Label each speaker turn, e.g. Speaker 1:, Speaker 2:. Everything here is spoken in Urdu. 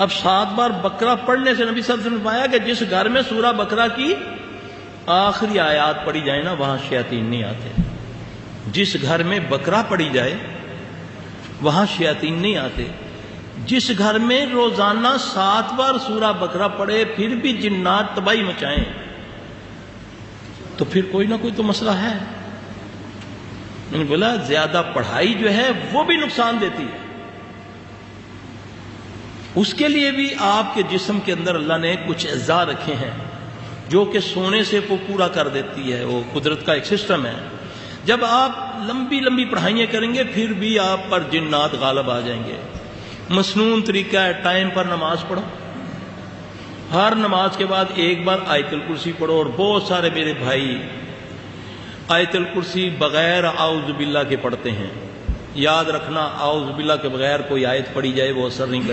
Speaker 1: اب 7 بار بقرہ پڑھنے سے نبی صلی اللہ علیہ وسلم نے فرمایا کہ جس گھر میں سورہ بقرہ کی آخری آیات پڑھی جائے نا وہاں شیاطین نہیں آتے. جس گھر میں بقرہ پڑھی جائے وہاں شیاطین نہیں آتے. جس گھر میں روزانہ 7 بار سورہ بقرہ پڑھے پھر بھی جنات تباہی مچائیں تو پھر کوئی نہ کوئی تو مسئلہ ہے. میں نے بولا زیادہ پڑھائی جو ہے وہ بھی نقصان دیتی ہے. اس کے لیے بھی آپ کے جسم کے اندر اللہ نے کچھ اعضاء رکھے ہیں جو کہ سونے سے وہ پورا کر دیتی ہے. وہ قدرت کا ایک سسٹم ہے. جب آپ لمبی لمبی پڑھائیاں کریں گے پھر بھی آپ پر جنات غالب آ جائیں گے. مسنون طریقہ ہے ٹائم پر نماز پڑھو. ہر نماز کے بعد ایک بار آیت الکرسی پڑھو. اور بہت سارے میرے بھائی آیت الکرسی بغیر اعوذ باللہ کے پڑھتے ہیں. یاد رکھنا اعوذ باللہ کے بغیر کوئی آیت پڑھی جائے وہ اثر نہیں کرتی.